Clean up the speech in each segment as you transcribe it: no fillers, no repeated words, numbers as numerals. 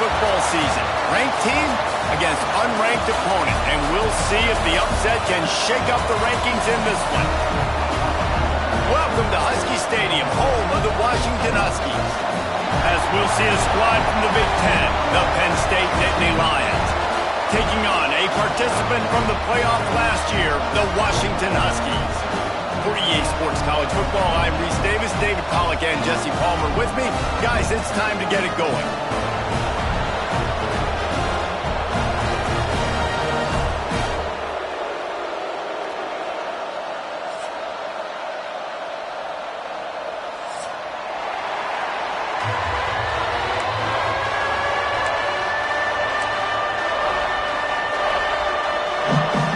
football season. Ranked team against unranked opponent, and we'll see if the upset can shake up the rankings in this one. Welcome to Husky Stadium, home of the Washington Huskies. As we'll see a squad from the Big Ten, the Penn State Nittany Lions, taking on a participant from the playoff last year, the Washington Huskies. For EA Sports College Football, I'm Reese Davis, David Pollack, and Jesse Palmer with me. Guys, it's time to get it going.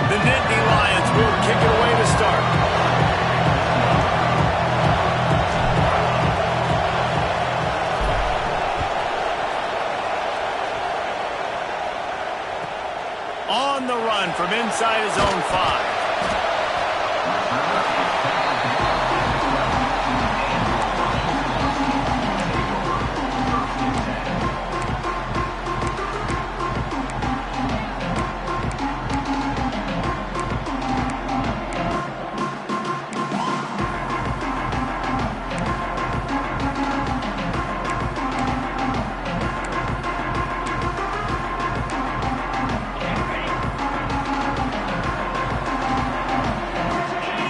The Nittany Lions will kick it away to start. On the run from inside his own 5.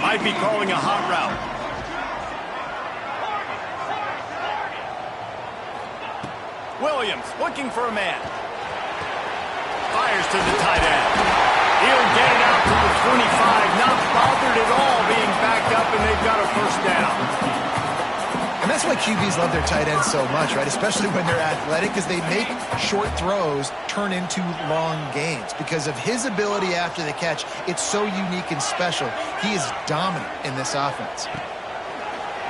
Might be calling a hot route. Williams looking for a man. Fires to the tight end. He'll get it out to the 25. Not bothered at all being backed up, and they've got a first down. And that's why QBs love their tight ends so much, right? Especially when they're athletic, because they make short throws turn into long gains. Because of his ability after the catch, it's so unique and special. He is dominant in this offense.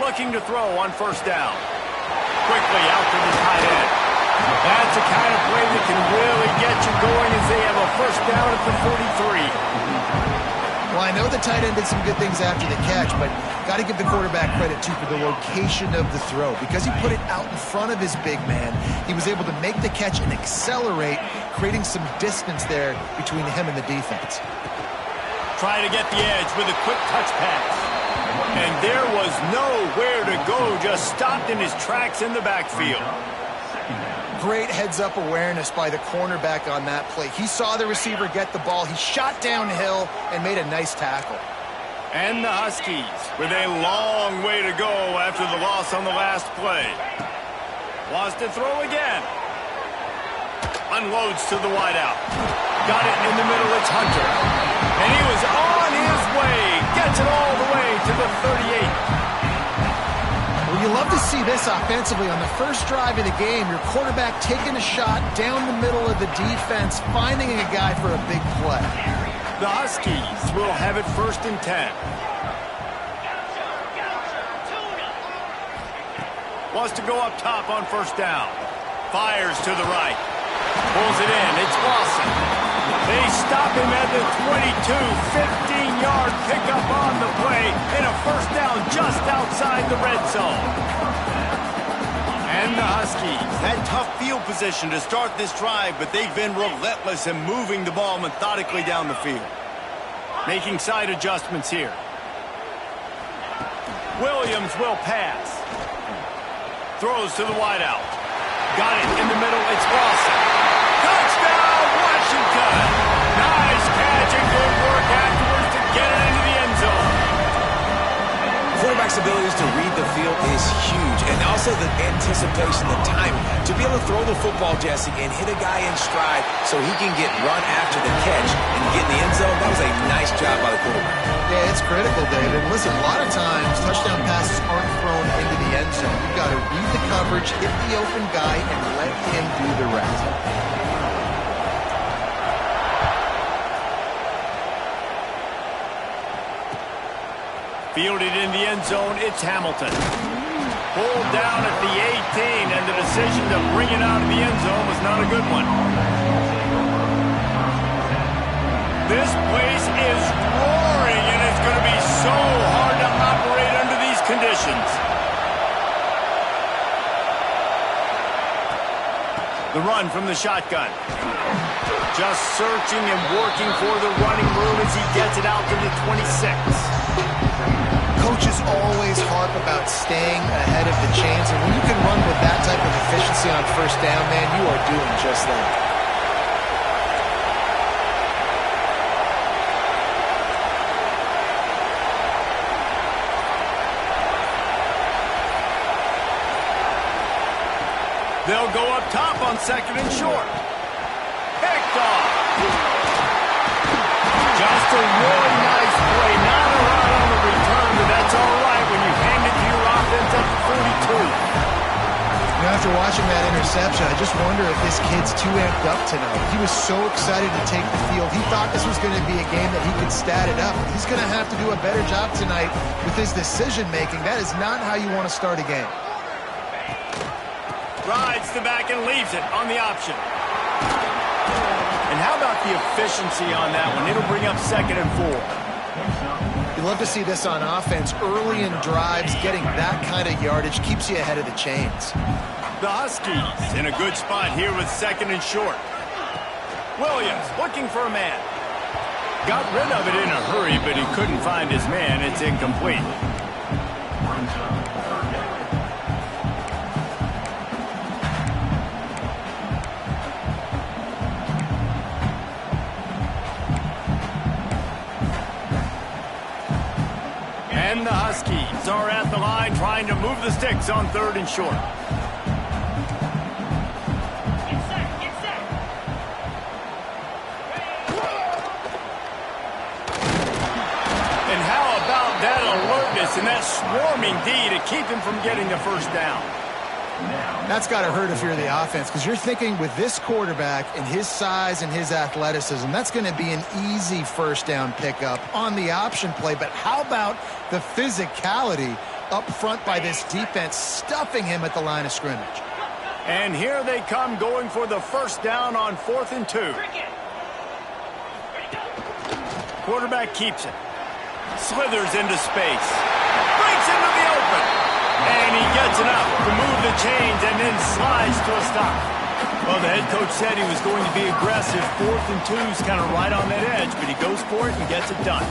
Looking to throw on first down. Quickly out to the tight end. That's the kind of play that can really get you going as they have a first down at the 43. Well, I know the tight end did some good things after the catch, but got to give the quarterback credit, too, for the location of the throw. Because he put it out in front of his big man, he was able to make the catch and accelerate, creating some distance there between him and the defense. Trying to get the edge with a quick touch pass. And there was nowhere to go, just stopped in his tracks in the backfield. Great heads-up awareness by the cornerback on that play. He saw the receiver get the ball. He shot downhill and made a nice tackle. And the Huskies with a long way to go after the loss on the last play. Wants to throw again. Unloads to the wideout. Got it in the middle. It's Hunter. And he was on his way. Gets it all the way to the 38. Well, you love to see this offensively. On the first drive of the game, your quarterback taking a shot down the middle of the defense, finding a guy for a big play. The Huskies will have it 1st and 10. Wants to go up top on first down. Fires to the right. Pulls it in. It's Lawson. They stop him at the 22. 15-yard pickup on the play. And a first down just outside the red zone. And the Huskies had tough field position to start this drive, but they've been relentless in moving the ball methodically down the field. Making side adjustments here. Williams will pass. Throws to the wideout. Got it in the middle. It's Lawson. Touchdown, Washington. Nice catch and good work afterwards to get it into the end zone. Quarterback's abilities to read the field is huge, and also the anticipation, the timing. To be able to throw the football, Jesse, and hit a guy in stride so he can get run after the catch and get in the end zone, that was a nice job by the quarterback. Yeah, it's critical, David. Listen, a lot of times touchdown passes aren't thrown into the end zone. You've got to read the coverage, hit the open guy, and let him do the rest. Fielded in the end zone, it's Hamilton. Pulled down at the 18, and the decision to bring it out of the end zone was not a good one. This place is roaring, and it's going to be so hard to operate under these conditions. The run from the shotgun. Just searching and working for the running room as he gets it out to the 26. Coaches always harp about staying ahead of the chains, and when you can run with that type of efficiency on first down, man, you are doing just that. They'll go up top on 2nd and short. Picked off. Just a really nice play. Not a lot on the return, but that's all right when you hand it to your offense at the 42. After watching that interception, I just wonder if this kid's too amped up tonight. He was so excited to take the field. He thought this was going to be a game that he could stat it up. He's going to have to do a better job tonight with his decision-making. That is not how you want to start a game. Rides the back and leaves it on the option. And how about the efficiency on that one? It'll bring up 2nd and 4. You love to see this on offense. Early in drives, getting that kind of yardage keeps you ahead of the chains. The Huskies in a good spot here with 2nd and short. Williams looking for a man. Got rid of it in a hurry, but he couldn't find his man. It's incomplete. And the Huskies are at the line trying to move the sticks on 3rd and short. And how about that alertness and that swarming D to keep him from getting the first down? That's got to hurt if you're the offense, because you're thinking with this quarterback and his size and his athleticism, that's going to be an easy first down pickup on the option play. But how about the physicality up front by this defense, stuffing him at the line of scrimmage? And here they come going for the first down on 4th and 2. Quarterback keeps it. Slithers into space. Breaks into the open. And he gets enough to move the chains and then slides to a stop. Well, the head coach said he was going to be aggressive. 4th and 2's kind of right on that edge, but he goes for it and gets it done.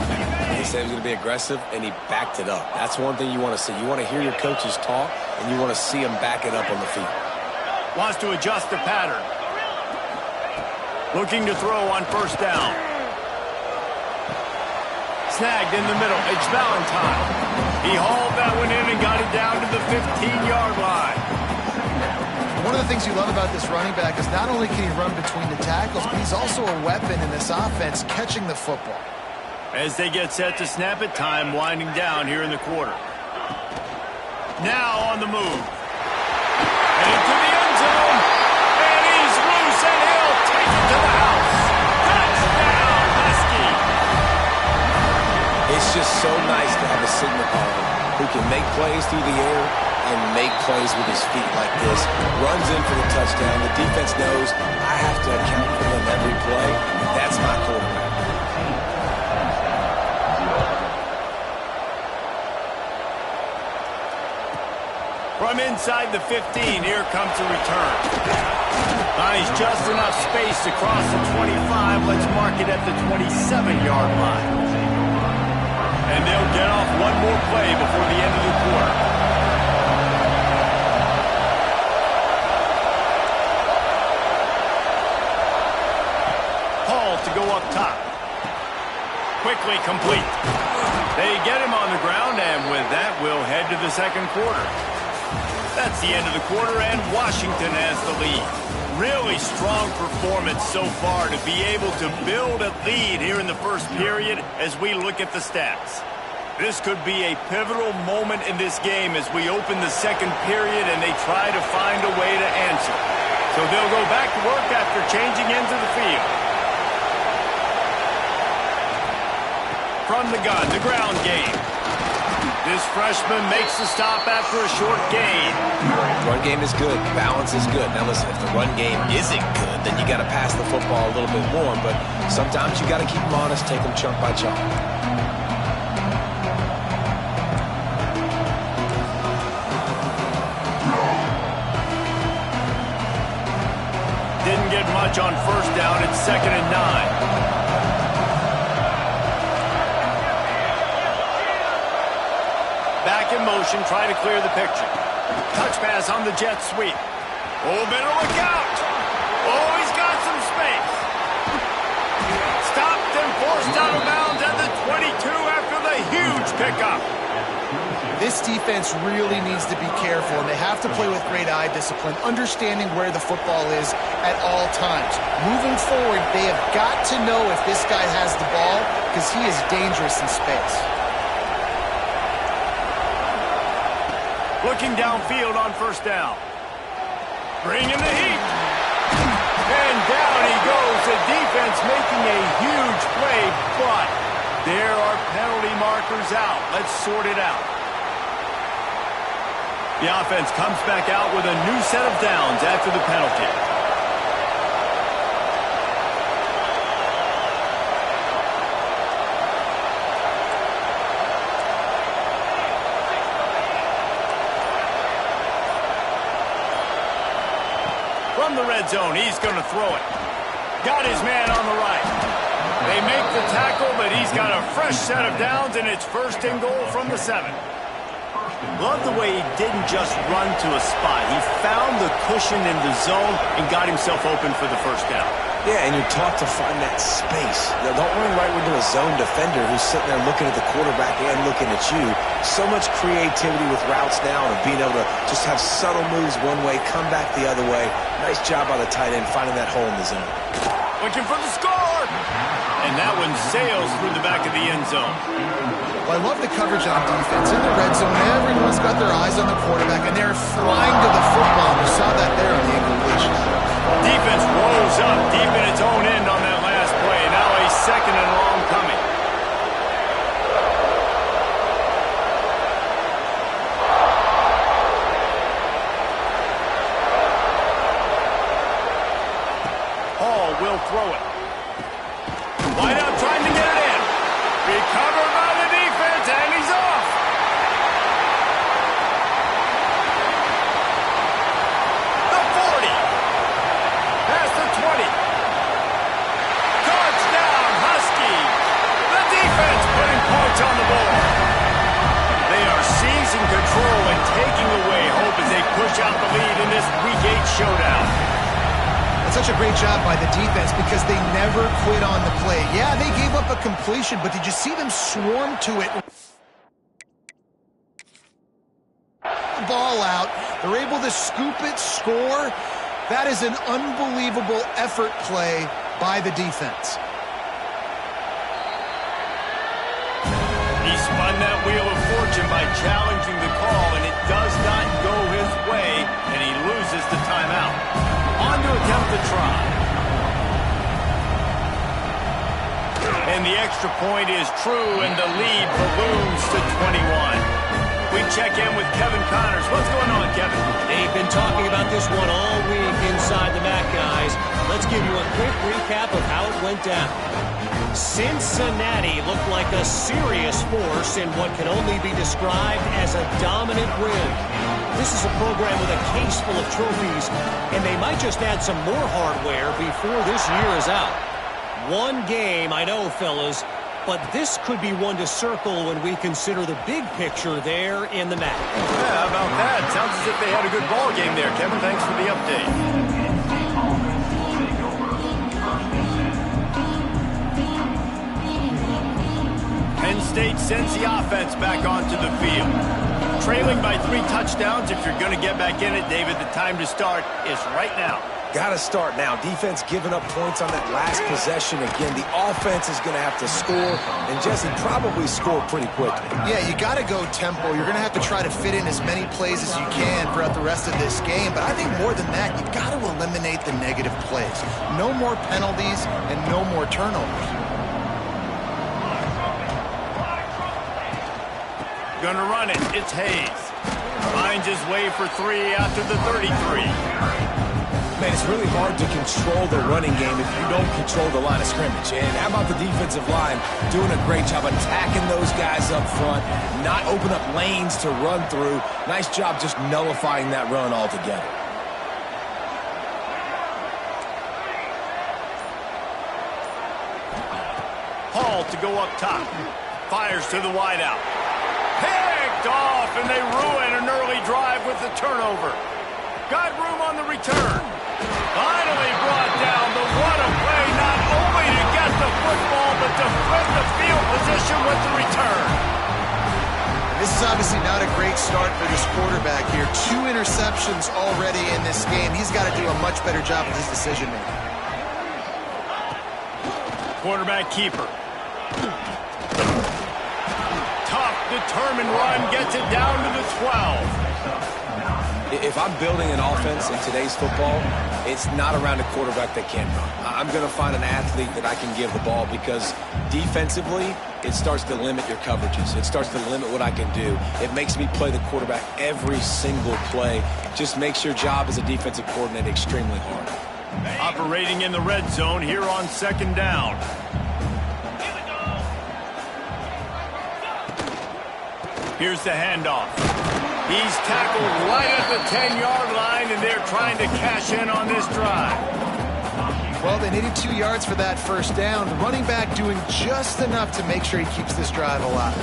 He said he was going to be aggressive, and he backed it up. That's one thing you want to see. You want to hear your coaches talk, and you want to see them back it up on the field. Wants to adjust the pattern. Looking to throw on first down. Snagged in the middle. It's Valentine. He hauled that one in and got it down to the 15-yard line. One of the things you love about this running back is not only can he run between the tackles, but he's also a weapon in this offense catching the football. As they get set to snap it, time winding down here in the quarter. Now on the move. And into the end zone. And he's loose, and he'll take it to the house. Touchdown, Husky. It's just so nice to have a signal caller who can make plays through the air and make plays with his feet like this. Runs in for the touchdown. The defense knows I have to account for him every play. That's my quarterback. From inside the 15, here comes the return. Finds just enough space to cross the 25. Let's mark it at the 27-yard line. And they'll get off one more play before the end of the quarter. Hall to go up top. Quickly complete. They get him on the ground, and with that, we'll head to the second quarter. That's the end of the quarter, and Washington has the lead. Really strong performance so far to be able to build a lead here in the first period as we look at the stats. This could be a pivotal moment in this game as we open the second period and they try to find a way to answer. So they'll go back to work after changing into the field. From the gun, the ground game. This freshman makes the stop after a short gain. Run game is good. Balance is good. Now listen, if the run game isn't good, then you got to pass the football a little bit more. But sometimes you got to keep them honest, take them chunk by chunk. won't get much on first down. It's 2nd and 9. Back in motion, trying to clear the picture. Touch pass on the jet sweep. Oh, better look out. Oh, he's got some space. Stopped and forced out of bounds at the 22 after the huge pickup. This defense really needs to be careful, and they have to play with great eye discipline, understanding where the football is at all times. Moving forward, they have got to know if this guy has the ball, because he is dangerous in space. Looking downfield on first down. Bringing the heat. And down he goes. The defense making a huge play, but there are penalty markers out. Let's sort it out. The offense comes back out with a new set of downs after the penalty. From the red zone, he's going to throw it. Got his man on the right. They make the tackle, but he's got a fresh set of downs, and it's 1st and goal from the 7. Love the way he didn't just run to a spot. He found the cushion in the zone and got himself open for the 1st down. Yeah, and you're taught to find that space. Now, don't run right into a zone defender who's sitting there looking at the quarterback and looking at you. So much creativity with routes now and being able to just have subtle moves one way, come back the other way. Nice job by the tight end finding that hole in the zone. Looking for the score! And that one sails through the back of the end zone. Well, I love the coverage on defense. In the red zone, everyone's got their eyes on the quarterback, and they're flying to the football. You saw that there on the incompletion. Defense rolls up deep in its own end on that last play. Now a 2nd and long coming. Hall will throw it. Wide out trying to get it in. Recovered by the defense, and he's off. The 40. Past the 20. Touchdown, Huskies. The defense putting points on the board. They are seizing control and taking away hope as they push out the lead in this Week 8 showdown. That's such a great job by the defense because they never quit on the play. Yeah, they gave up a completion, but did you see them swarm to it? Ball out. They're able to scoop it, score. That is an unbelievable effort play by the defense. He spun that wheel of fortune by challenging the call, and it does not go his way, and he loses the timeout. On to attempt the try. And the extra point is true, and the lead balloons to 21. We check in with Kevin Connors. What's going on, Kevin? They've been talking about this one all week inside the MAC, guys. Let's give you a quick recap of how it went down. Cincinnati looked like a serious force in what can only be described as a dominant win. This is a program with a case full of trophies, and they might just add some more hardware before this year is out. One game, I know, fellas, but this could be one to circle when we consider the big picture there in the MAC. Yeah, how about that? Sounds as if they had a good ball game there, Kevin. Thanks for the update. Penn State sends the offense back onto the field. Trailing by 3 touchdowns. If you're going to get back in it, David, the time to start is right now. Got to start now. Defense giving up points on that last possession. Again, the offense is going to have to score, and Jesse probably score pretty quickly. Yeah, you got to go tempo. You're going to have to try to fit in as many plays as you can throughout the rest of this game. But I think more than that, you've got to eliminate the negative plays. No more penalties and no more turnovers. Gonna run it. It's Hayes. Finds his way for 3 after the 33. Man, it's really hard to control the running game if you don't control the line of scrimmage. And how about the defensive line doing a great job attacking those guys up front, not open up lanes to run through. Nice job just nullifying that run altogether. out to go up top. Fires to the wideout. Picked off, and they ruin an early drive with the turnover. Got room on the return. Finally brought down, but what a play, not only to get the football, but to flip the field position with the return. This is obviously not a great start for this quarterback here. 2 interceptions already in this game. He's got to do a much better job with his decision-making. Quarterback keeper. Tough, determined run, gets it down to the 12. If I'm building an offense in today's football, it's not around a quarterback that can't run. I'm going to find an athlete that I can give the ball because defensively, it starts to limit your coverages. It starts to limit what I can do. It makes me play the quarterback every single play. Just makes your job as a defensive coordinator extremely hard. Operating in the red zone here on second down. Here's the handoff. He's tackled right at the 10-yard line, and they're trying to cash in on this drive. Well, they needed 2 yards for that first down. The running back doing just enough to make sure he keeps this drive alive.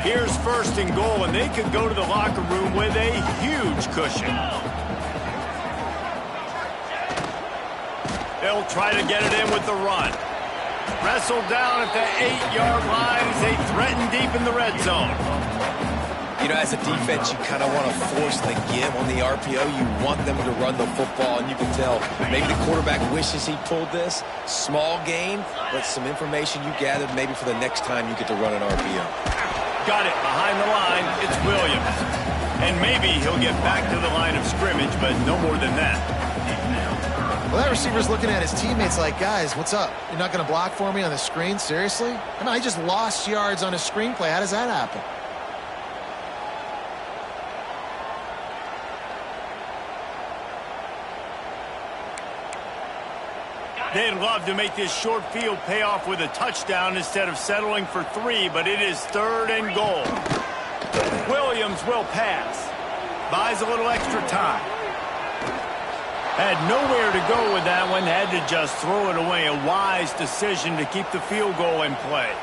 Here's first and goal, and they could go to the locker room with a huge cushion. They'll try to get it in with the run. Wrestled down at the 8-yard line as they threaten deep in the red zone. You know, as a defense, you kind of want to force the give on the RPO. You want them to run the football, and you can tell maybe the quarterback wishes he pulled this. Small gain, but some information you gathered maybe for the next time you get to run an RPO. Got it behind the line. It's Williams. And maybe he'll get back to the line of scrimmage, but no more than that. Well, that receiver's looking at his teammates like, guys, what's up? You're not going to block for me on the screen? Seriously? I mean, I just lost yards on a screenplay. How does that happen? They'd love to make this short field pay off with a touchdown instead of settling for 3, but it is 3rd and goal. Williams will pass. Buys a little extra time. Had nowhere to go with that one. Had to just throw it away. A wise decision to keep the field goal in play.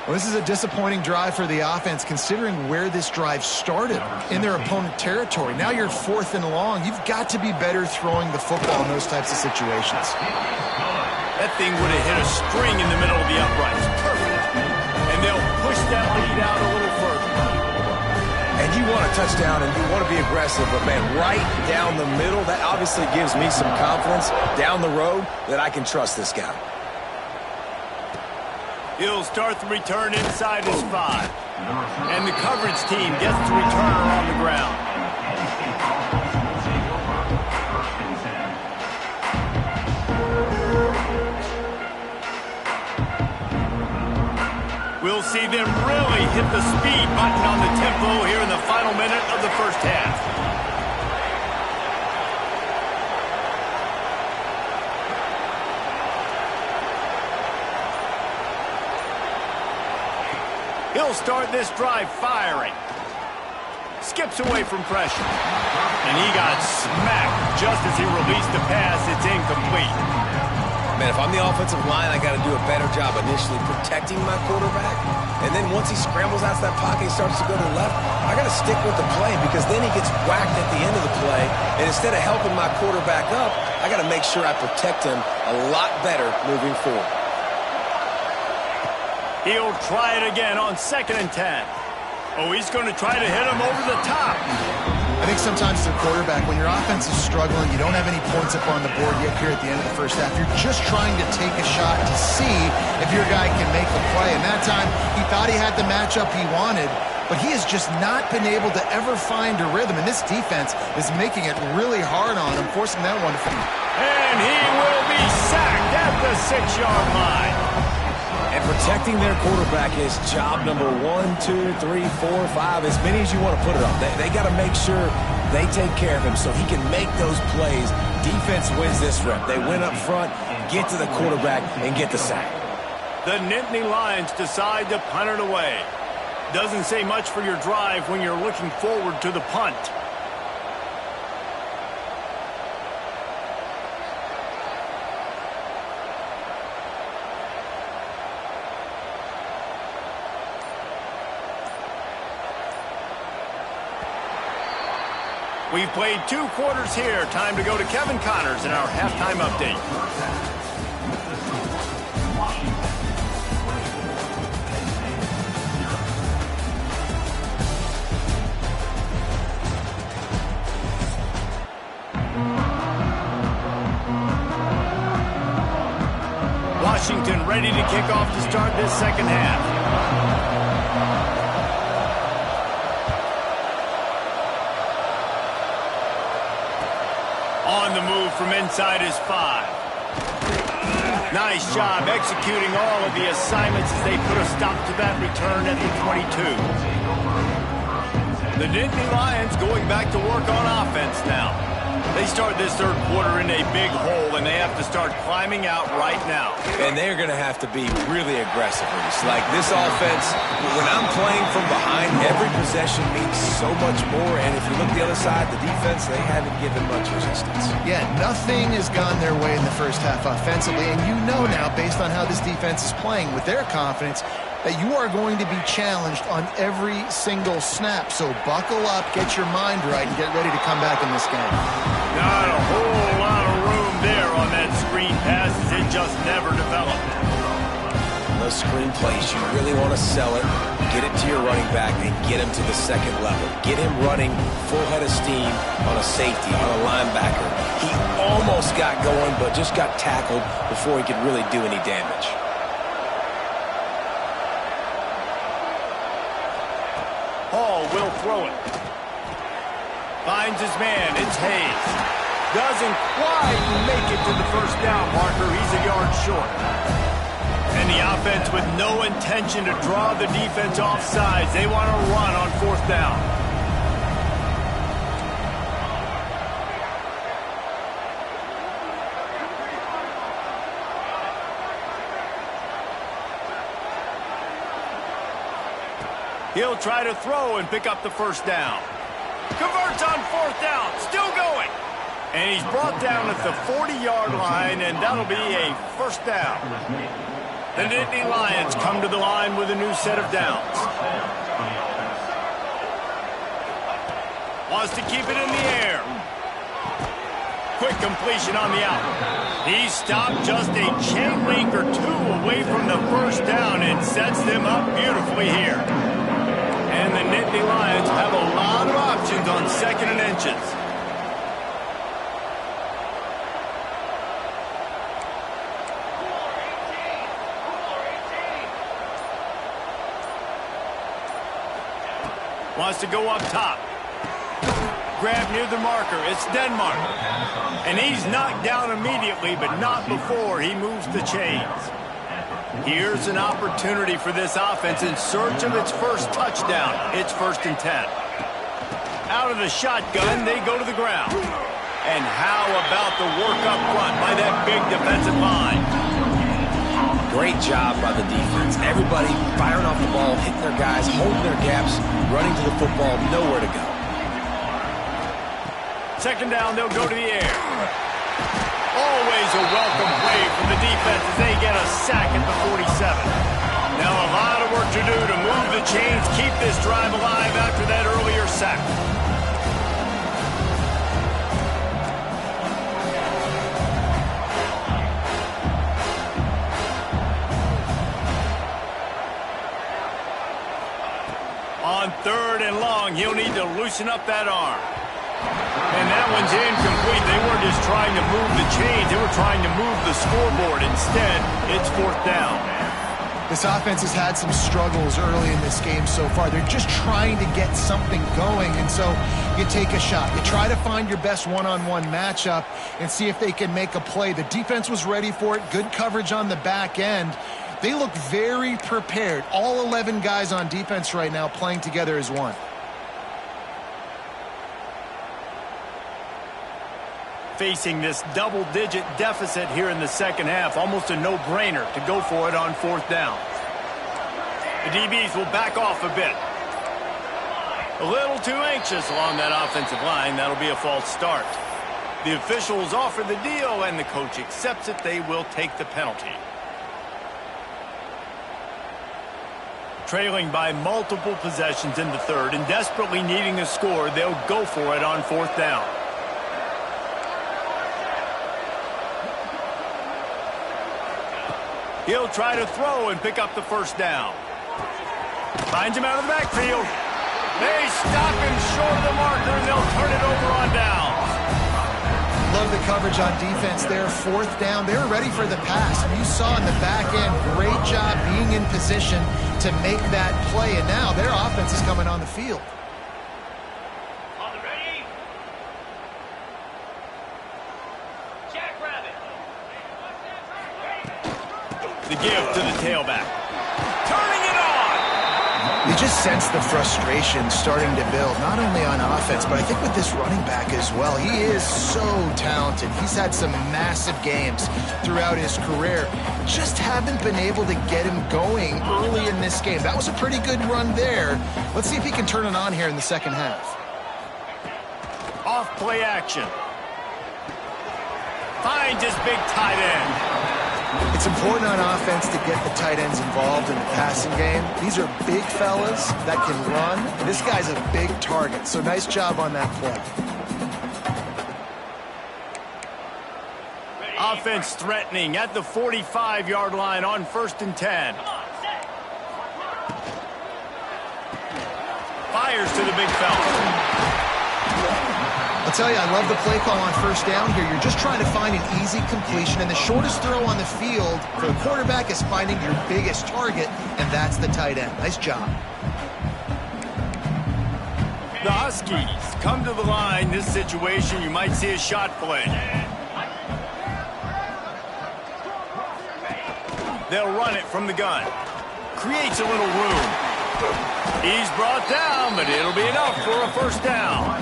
Well, this is a disappointing drive for the offense considering where this drive started in their opponent territory. Now you're 4th and long. You've got to be better throwing the football in those types of situations. That thing would have hit a string in the middle of the uprights. Perfect. And they'll push that lead out a little further. And you want a touchdown and you want to be aggressive, but man, right down the middle, that obviously gives me some confidence down the road that I can trust this guy. He'll start the return inside his 5. And the coverage team gets the returner on the ground. We'll see them really hit the speed button on the tempo here in the final minute of the first half. He'll start this drive firing. Skips away from pressure. And he got smacked just as he released the pass. It's incomplete. Man, if I'm the offensive line, I got to do a better job initially protecting my quarterback. And then once he scrambles out of that pocket, he starts to go to the left, I got to stick with the play because then he gets whacked at the end of the play. And instead of helping my quarterback up, I got to make sure I protect him a lot better moving forward. He'll try it again on 2nd and 10. Oh, he's going to try to hit him over the top. I think sometimes as a quarterback, when your offense is struggling, you don't have any points up on the board yet here at the end of the first half. You're just trying to take a shot to see if your guy can make the play. And that time, he thought he had the matchup he wanted, but he has just not been able to ever find a rhythm. And this defense is making it really hard on him, forcing that one to finish. And he will be sacked at the 6-yard line. And protecting their quarterback is job number 1, 2, 3, 4, 5, as many as you want to put it on. They got to make sure they take care of him so he can make those plays. Defense wins this rep. They win up front, get to the quarterback, and get the sack. The Nittany Lions decide to punt it away. Doesn't say much for your drive when you're looking forward to the punt. We've played 2 quarters here. Time to go to Kevin Connors in our halftime update. Washington ready to kick off to start this second half. On the move from inside his 5. Nice job executing all of the assignments as they put a stop to that return at the 22. The Nittany Lions going back to work on offense now. They start this third quarter in a big hole, and they have to start climbing out right now. And they're going to have to be really aggressive. Like this offense, when I'm playing from behind, every possession means so much more. And if you look the other side, the defense, they haven't given much resistance. Yeah, nothing has gone their way in the first half offensively. And you know now, based on how this defense is playing with their confidence, that you are going to be challenged on every single snap. So buckle up, get your mind right, and get ready to come back in this game. Not a whole lot of room there on that screen pass as it just never developed. Those screen plays, you really want to sell it, get it to your running back, and get him to the second level. Get him running full head of steam on a safety, on a linebacker. He almost got going, but just got tackled before he could really do any damage. Hall will throw it. Finds his man. It's Hayes. Doesn't quite make it to the first down marker. He's a yard short. And the offense with no intention to draw the defense off sides. They want to run on 4th down. He'll try to throw and pick up the first down. Converts on 4th down. Still going. And he's brought down at the 40-yard line, and that'll be a first down. The Nittany Lions come to the line with a new set of downs. Wants to keep it in the air. Quick completion on the out. He's stopped just a chain link or 2 away from the first down and sets them up beautifully here. And the Nittany Lions have a lot of options on 2nd and inches. Wants to go up top. Grab near the marker. It's Denmark. And he's knocked down immediately, but not before he moves the chains. Here's an opportunity for this offense in search of its first touchdown. It's 1st and 10. Out of the shotgun, they go to the ground. And how about the work up front by that big defensive line? Great job by the defense. Everybody firing off the ball, hitting their guys, holding their gaps, running to the football, nowhere to go. 2nd down, they'll go to the air. Always a welcome play from the defense as they get a sack at the 47. Now a lot of work to do to move the chains, keep this drive alive after that earlier sack. On 3rd and long, he'll need to loosen up that arm. And that one's incomplete. They weren't just trying to move the chains. They were trying to move the scoreboard. Instead, it's 4th down. This offense has had some struggles early in this game so far. They're just trying to get something going, and so you take a shot. You try to find your best one-on-one matchup and see if they can make a play. The defense was ready for it. Good coverage on the back end. They look very prepared. All 11 guys on defense right now playing together as one. Facing this double-digit deficit here in the second half, almost a no-brainer to go for it on 4th down. The DBs will back off a bit. A little too anxious along that offensive line. That'll be a false start. The officials offer the deal, and the coach accepts it. They will take the penalty. trailing by multiple possessions in the third and desperately needing a score, they'll go for it on fourth down. He'll try to throw and pick up the first down. Finds him out of the backfield. They stop him short of the marker, and they'll turn it over on downs. Love the coverage on defense there. Fourth down, they were ready for the pass. And you saw in the back end, great job being in position to make that play. And now their offense is coming on the field. On the ready. Jackrabbit. The give to the tailback. Turning it on. You just sense the frustration starting to build, not only on offense, but I think with this running back as well. He is so talented. He's had some massive games throughout his career. Just haven't been able to get him going early in this game. That was a pretty good run there. Let's see if he can turn it on here in the second half. Off play action. Finds his big tight end. It's important on offense to get the tight ends involved in the passing game. These are big fellas that can run. This guy's a big target, so nice job on that play. Offense threatening at the 45-yard line on 1st and 10. Fires to the big fella. I'll tell you, I love the play call on first down here. You're just trying to find an easy completion, and the shortest throw on the field for the quarterback is finding your biggest target, and that's the tight end. Nice job. The Huskies come to the line. This situation, you might see a shot play. They'll run it from the gun. Creates a little room. He's brought down, but it'll be enough for a first down.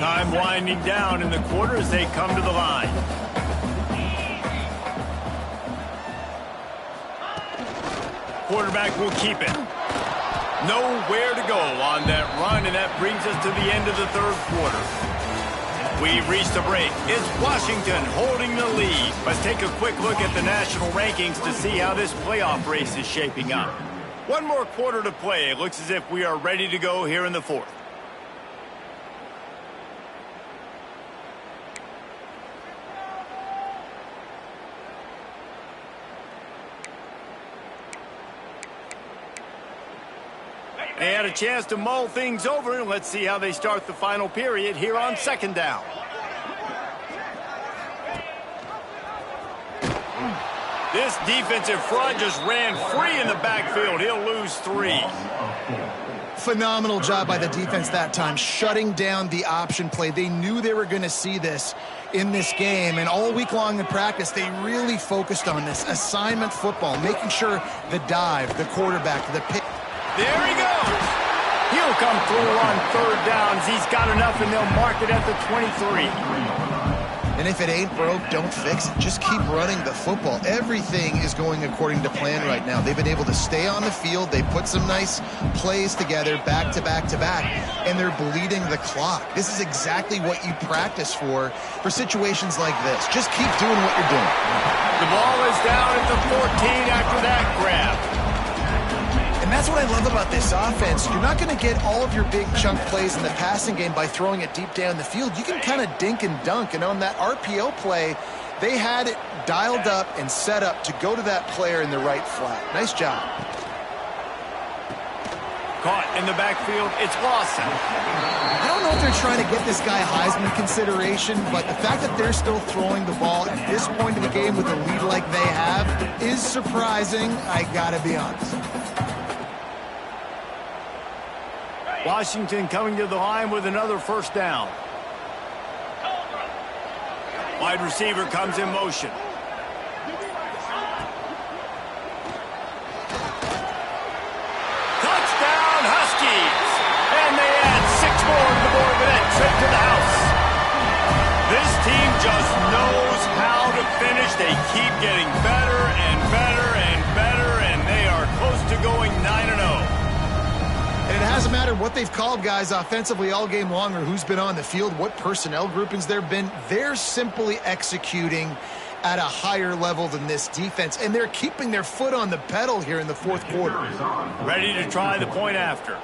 Time winding down in the quarter as they come to the line. Quarterback will keep it. Nowhere to go on that run, and that brings us to the end of the third quarter. We've reached a break. It's Washington holding the lead. Let's take a quick look at the national rankings to see how this playoff race is shaping up. One more quarter to play. It looks as if we are ready to go here in the fourth. They had a chance to mull things over, and let's see how they start the final period here on second down. This defensive front just ran free in the backfield. He'll lose 3. Phenomenal job by the defense that time, shutting down the option play. They knew they were going to see this in this game, and all week long in practice, they really focused on this assignment football, making sure the dive, the quarterback, the pick. There he goes. He'll come through on third downs. He's got enough, and they'll mark it at the 23. And if it ain't broke, don't fix it. Just keep running the football. Everything is going according to plan right now. They've been able to stay on the field. They put some nice plays together back to back to back, and they're bleeding the clock. This is exactly what you practice for situations like this. Just keep doing what you're doing. The ball is down at the 14 after that grab. And that's what I love about this offense. You're not going to get all of your big chunk plays in the passing game by throwing it deep down the field. You can kind of dink and dunk. And on that RPO play, they had it dialed up and set up to go to that player in the right flat. Nice job. Caught in the backfield, it's Lawson. I don't know if they're trying to get this guy Heisman consideration, but the fact that they're still throwing the ball at this point in the game with a lead like they have is surprising, I gotta be honest. Washington coming to the line with another first down. Wide receiver comes in motion. Touchdown, Huskies! And they add 6 more to the board with that trip to the house. This team just knows how to finish. They keep getting better and better and better, and they are close to going 9-0. And it hasn't mattered what they've called guys offensively all game long or who's been on the field, what personnel groupings there have been. They're simply executing at a higher level than this defense, and they're keeping their foot on the pedal here in the fourth quarter. Ready to try the point after.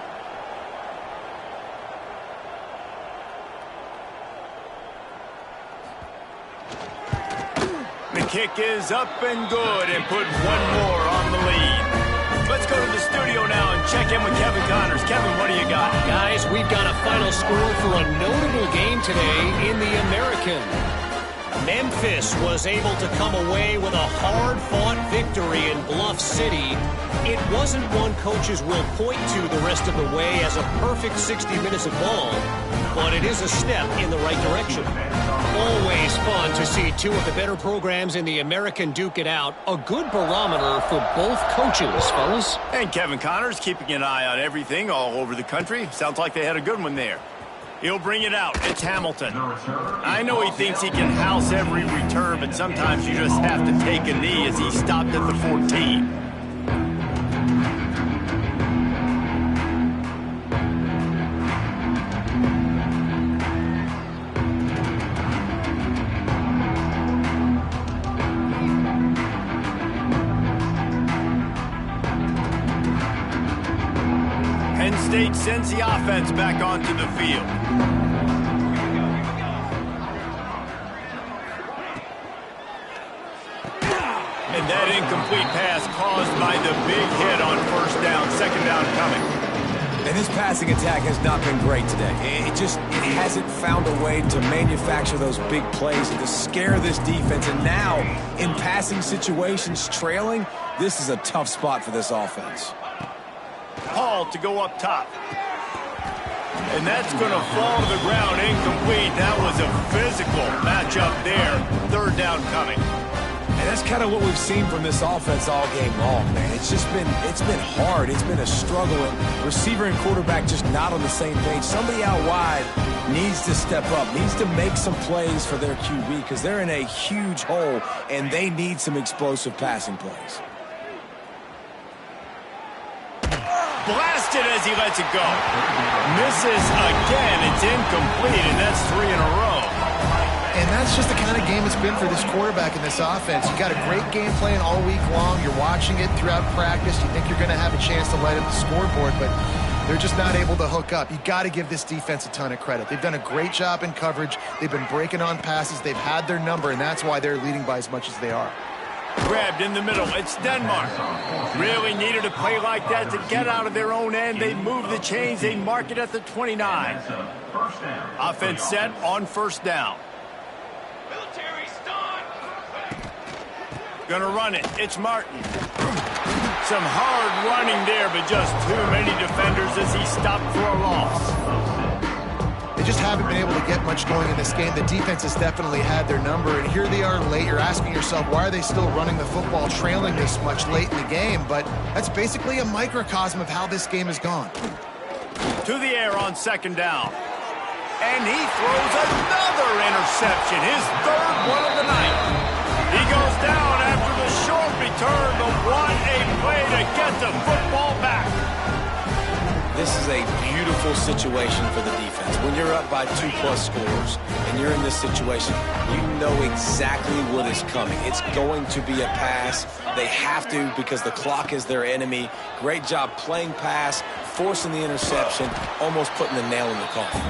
The kick is up and good, and put one more on the lead. Let's go to the studio now and check in with Kevin Connors. Kevin, what do you got? Guys, we've got a final score for a notable game today in the American. Memphis was able to come away with a hard-fought victory in Bluff City. It wasn't one coaches will point to the rest of the way as a perfect 60 minutes of ball, but it is a step in the right direction. Always fun to see two of the better programs in the American duke it out. A good barometer for both coaches, fellas. And Kevin Connors keeping an eye on everything all over the country. Sounds like they had a good one there. He'll bring it out. It's Hamilton. I know he thinks he can house every return, but sometimes you just have to take a knee as he stopped at the 14. Penn State sends the offense back onto the field. And that incomplete pass caused by the big hit on first down, second down coming. And this passing attack has not been great today. It hasn't found a way to manufacture those big plays and to scare this defense. And now, in passing situations, trailing, this is a tough spot for this offense. Hall to go up top. And that's going to fall to the ground incomplete. That was a physical matchup there. Third down coming. And that's kind of what we've seen from this offense all game long, man. It's been hard. It's been a struggle. And receiver and quarterback just not on the same page. Somebody out wide needs to step up, needs to make some plays for their QB because they're in a huge hole and they need some explosive passing plays. Blasted as he lets it go. Misses again. It's incomplete, and that's 3 in a row. And that's just the kind of game it's been for this quarterback in this offense. You got a great game plan all week long. You're watching it throughout practice. You think you're going to have a chance to light up the scoreboard, but they're just not able to hook up. You got to give this defense a ton of credit. They've done a great job in coverage. They've been breaking on passes. They've had their number, and that's why they're leading by as much as they are. Grabbed in the middle. It's Denmark. Really needed a play like that to get out of their own end. They move the chains. They mark it at the 29. Offense set on first down. Gonna run it. It's Martin. Some hard running there, but just too many defenders as he stopped for a loss. They just haven't been able to get much going in this game. The defense has definitely had their number, and here they are late. You're asking yourself, why are they still running the football trailing this much late in the game? But that's basically a microcosm of how this game has gone. To the air on second down. And he throws another interception, his third one of the night. He goes down after the short return, but what a play to get the football back. This is a beautiful situation for the defense. When you're up by 2+ scores and you're in this situation, you know exactly what is coming. It's going to be a pass. They have to because the clock is their enemy. Great job playing pass, forcing the interception, almost putting the nail in the coffin.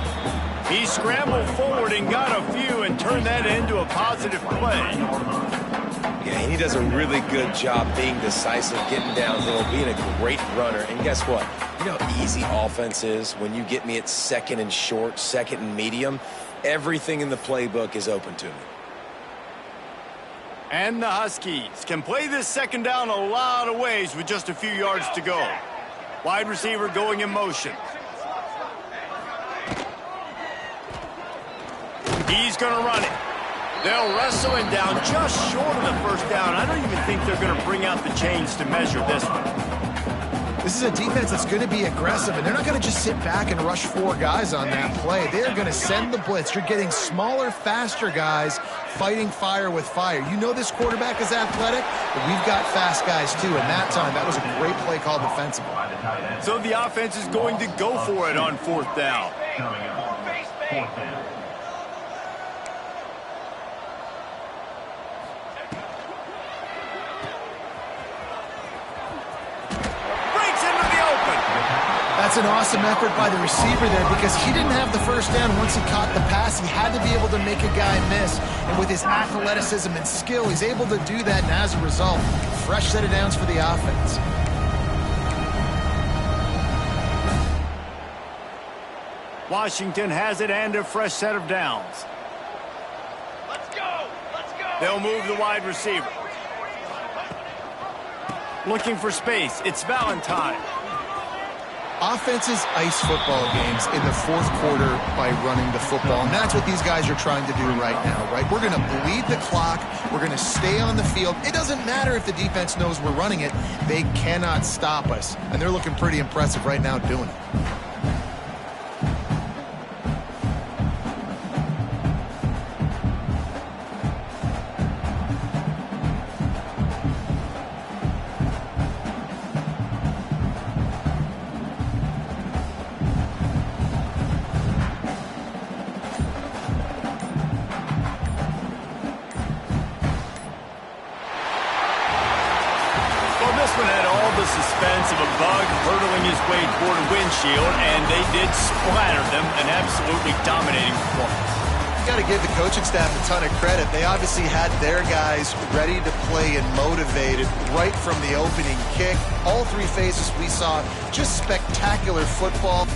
He scrambled forward and got a few and turned that into a positive play. Yeah, and he does a really good job being decisive, getting downhill, being a great runner. And guess what? You know how easy offense is when you get me at second and short, second and medium? Everything in the playbook is open to me. And the Huskies can play this second down a lot of ways with just a few yards to go. Wide receiver going in motion. He's going to run it. They'll wrestle him down just short of the first down. I don't even think they're going to bring out the chains to measure this one. This is a defense that's going to be aggressive, and they're not going to just sit back and rush 4 guys on that play. They're going to send the blitz. You're getting smaller, faster guys fighting fire with fire. You know this quarterback is athletic, but we've got fast guys too, and that time that was a great play call defensively. So the offense is going to go for it on fourth down. That's an awesome effort by the receiver there because he didn't have the first down once he caught the pass. He had to be able to make a guy miss. And with his athleticism and skill, he's able to do that. And as a result, fresh set of downs for the offense. Washington has it and a fresh set of downs. Let's go! Let's go! They'll move the wide receiver. Looking for space. It's Valentine. Offenses ice football games in the fourth quarter by running the football, and that's what these guys are trying to do right now, right? We're going to bleed the clock. We're going to stay on the field. It doesn't matter if the defense knows we're running it. They cannot stop us, and they're looking pretty impressive right now doing it. Suspense of a bug hurtling his way toward a windshield, and they did splatter them. An absolutely dominating performance. Got to give the coaching staff a ton of credit. They obviously had their guys ready to play and motivated right from the opening kick. All three phases we saw, just spectacular football.